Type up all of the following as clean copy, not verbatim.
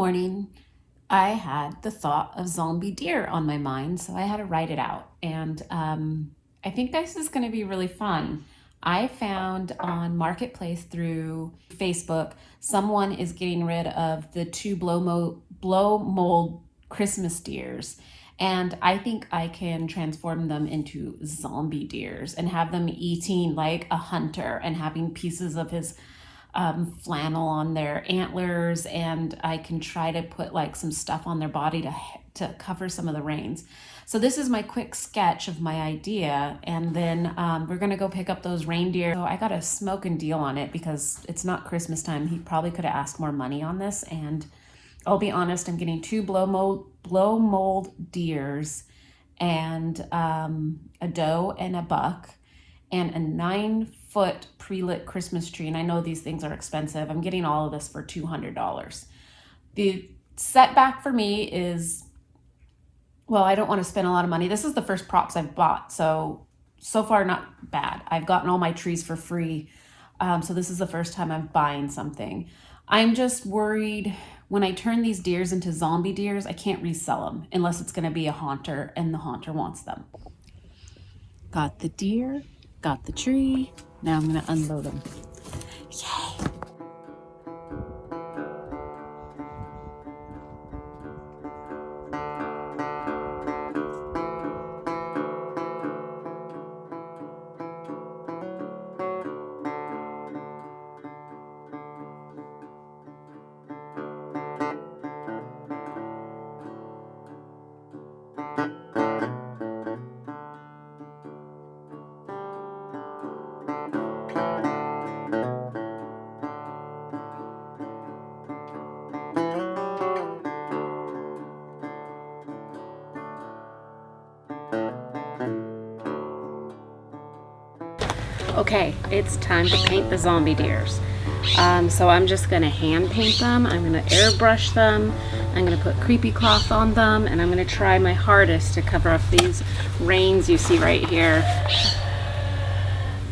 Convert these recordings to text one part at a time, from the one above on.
morning, I had the thought of zombie deer on my mind, so I had to write it out. And I think this is going to be really fun. I found on Marketplace through Facebook, someone is getting rid of the two blow mold Christmas deers. And I think I can transform them into zombie deers and have them eating like a hunter and having pieces of his flannel on their antlers, and I can try to put like some stuff on their body to cover some of the reins. So this is my quick sketch of my idea, and then we're gonna go pick up those reindeer. So I got a smoking deal on it because it's not Christmas time. He probably could have asked more money on this, and I'll be honest, I'm getting two blow mold deers and a doe and a buck and a 9-foot pre-lit Christmas tree. And I know these things are expensive. I'm getting all of this for $200. The setback for me is, well, I don't want to spend a lot of money. This is the first props I've bought. So far, not bad. I've gotten all my trees for free. So this is the first time I'm buying something. I'm just worried when I turn these deers into zombie deers, I can't resell them unless it's going to be a haunter and the haunter wants them. Got the deer, got the tree. Now I'm going to unload them. Yay! Okay, it's time to paint the zombie deers. So I'm just gonna hand paint them. I'm gonna airbrush them. I'm gonna put creepy cloth on them, and I'm gonna try my hardest to cover up these reins you see right here.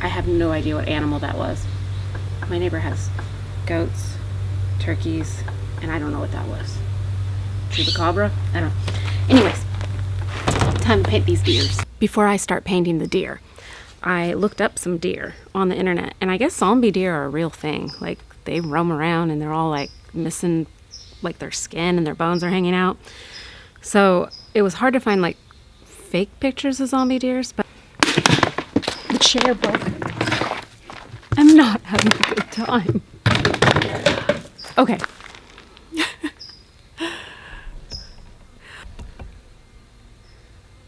I have no idea what animal that was. My neighbor has goats, turkeys, and I don't know what that was. Chupacabra? I don't know. Anyways, time to paint these deers. Before I start painting the deer, I looked up some deer on the internet, and I guess zombie deer are a real thing. Like, they roam around and they're all like missing like their skin and their bones are hanging out. So it was hard to find like fake pictures of zombie deers, but the chair broke. I'm not having a good time. Okay.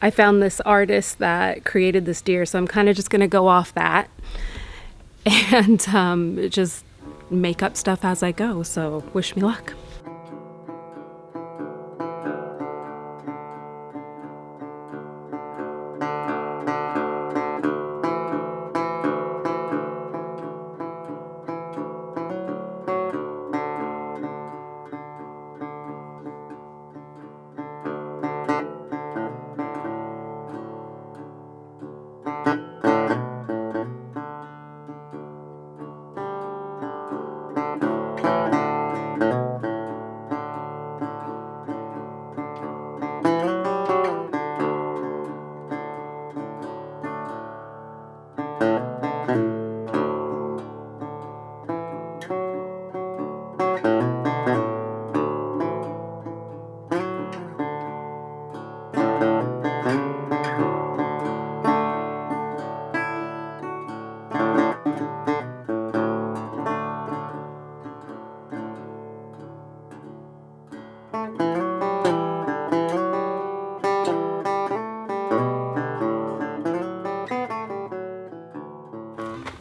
I found this artist that created this deer, so I'm kind of just going to go off that and just make up stuff as I go, so wish me luck.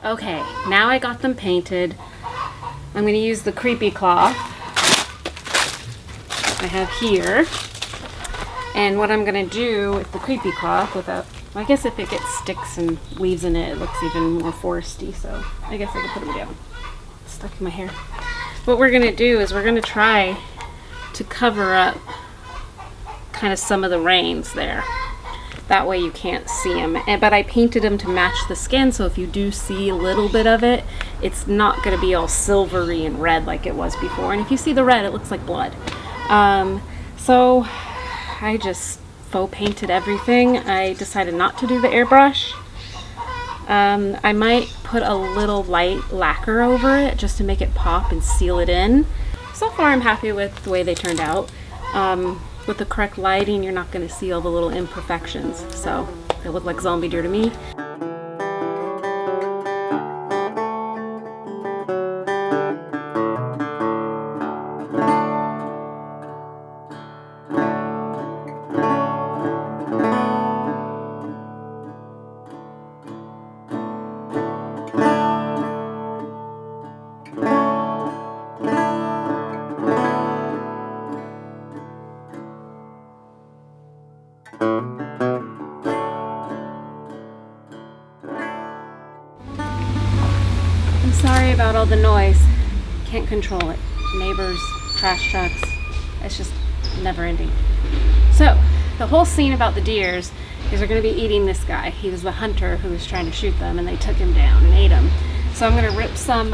Okay, now I got them painted. I'm going to use the creepy cloth I have here. And what I'm going to do with the creepy cloth, well, I guess if it gets sticks and leaves in it, it looks even more foresty, so I guess I can put them down. It's stuck in my hair. What we're going to do is we're going to try to cover up kind of some of the reins there. That way you can't see them. But I painted them to match the skin, so if you do see a little bit of it, it's not going to be all silvery and red like it was before. And if you see the red, it looks like blood. So I just faux painted everything. I decided not to do the airbrush. I might put a little light lacquer over it just to make it pop and seal it in. So far I'm happy with the way they turned out. With the correct lighting, you're not going to see all the little imperfections. So they look like zombie deer to me. I'm sorry about all the noise. Can't control it. Neighbors, trash trucks, it's just never ending. So, the whole scene about the deers is they're going to be eating this guy. He was the hunter who was trying to shoot them, and they took him down and ate him. So I'm going to rip some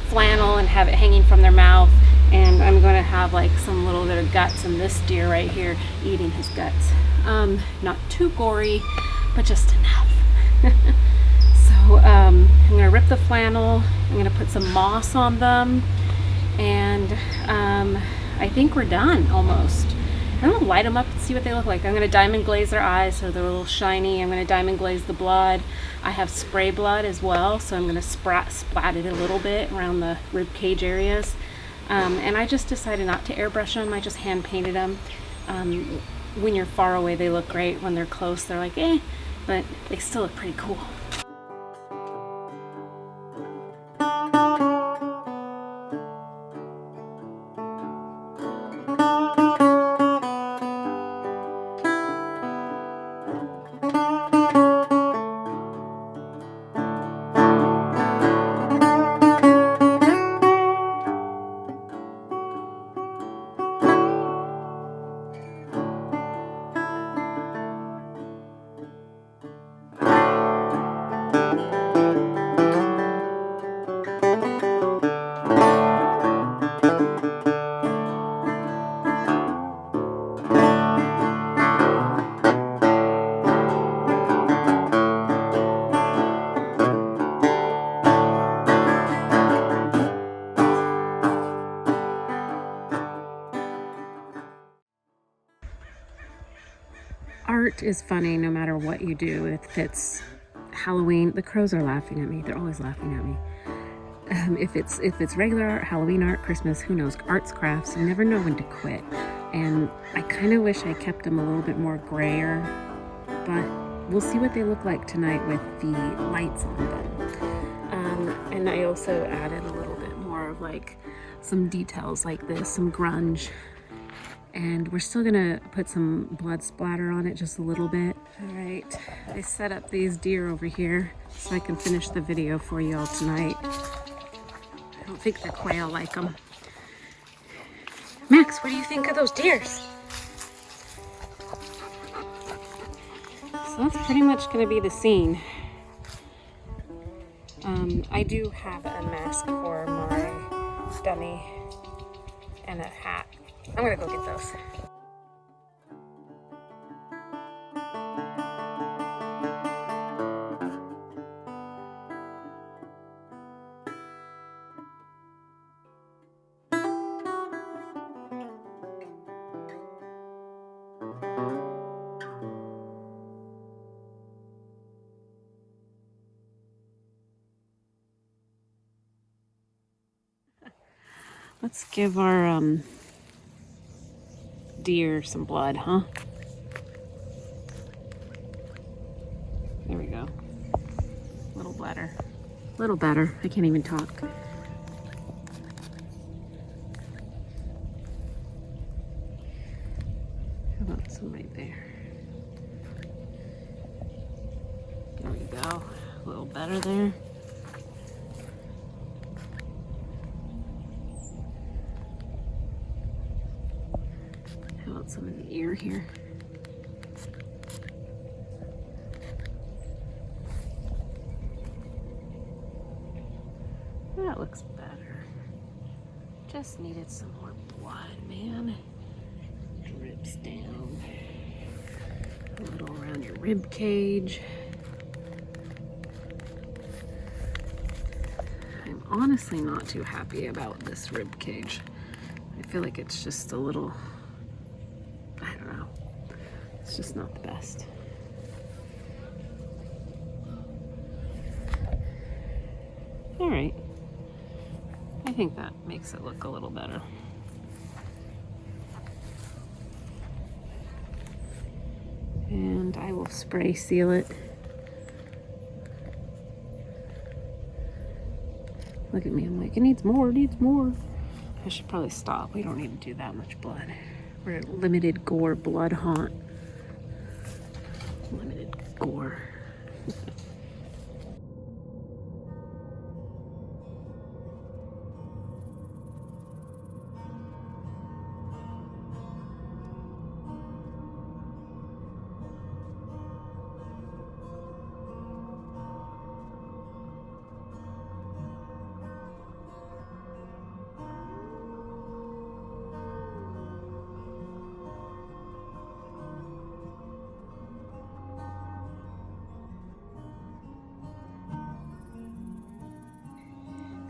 flannel and have it hanging from their mouth, and I'm going to have like some little bit of guts, and this deer right here eating his guts. Not too gory, but just enough. So I'm going to rip the flannel, I'm going to put some moss on them, and I think we're done almost. I'm going to light them up and see what they look like. I'm going to diamond glaze their eyes so they're a little shiny. I'm going to diamond glaze the blood. I have spray blood as well, so I'm going to splat it a little bit around the rib cage areas. And I just decided not to airbrush them. I just hand painted them. When you're far away, they look great. When they're close, they're like, eh, but they still look pretty cool. Art is funny no matter what you do. If it's Halloween, the crows are laughing at me. They're always laughing at me. If it's regular art, Halloween art, Christmas, who knows? Arts, crafts, you never know when to quit. And I kind of wish I kept them a little bit more grayer, but we'll see what they look like tonight with the lights on them. And I also added a little bit more of like some details like this, some grunge. And we're still gonna put some blood splatter on it, just a little bit. All right, I set up these deer over here so I can finish the video for you all tonight. I don't think the quail like them. Max, what do you think of those deers? So that's pretty much gonna be the scene. I do have a mask for my dummy and a hat. I'm gonna go get those. Let's give our deer some blood, huh? There we go. A little better. A little better. I can't even talk. How about some right there? There we go. A little better there. How about some in the ear here? That looks better. Just needed some more blood. blood, man. Drips down. A little around your rib cage. I'm honestly not too happy about this rib cage. I feel like it's just a little, I don't know. It's just not the best. All right. I think that makes it look a little better. And I will spray seal it. Look at me, I'm like, it needs more, it needs more. I should probably stop. We don't need to do that much blood. We're at limited gore blood haunt. Limited gore.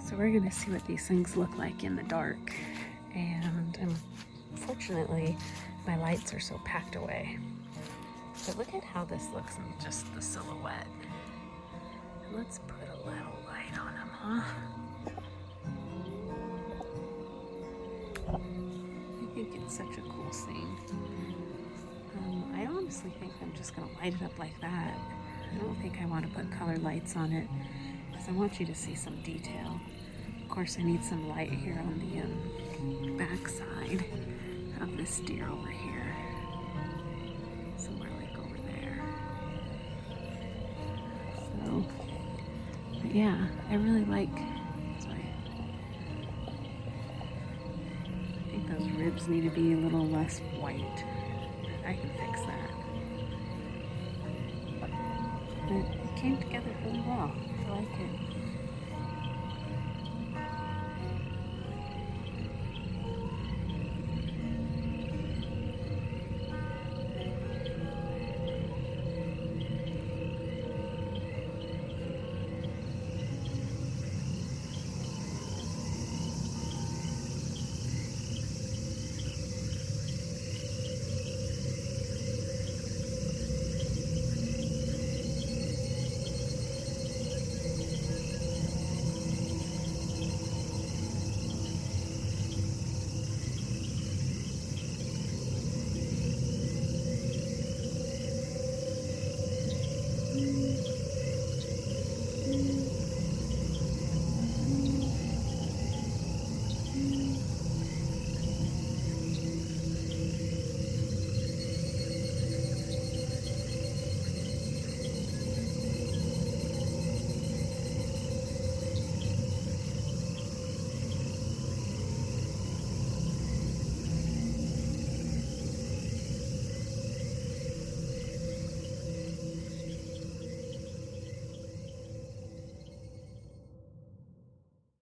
So we're gonna see what these things look like in the dark. And unfortunately, my lights are so packed away. But look at how this looks in just the silhouette. Let's put a little light on them, huh? I think it's such a cool scene. I honestly think I'm just gonna light it up like that. I don't think I want to put colored lights on it because I want you to see some detail. Of course, I need some light here on the back side of this deer over here. Somewhere like over there. So, but yeah, I really like, sorry. I think those ribs need to be a little less white. I can fix that. But it came together really well. I like it.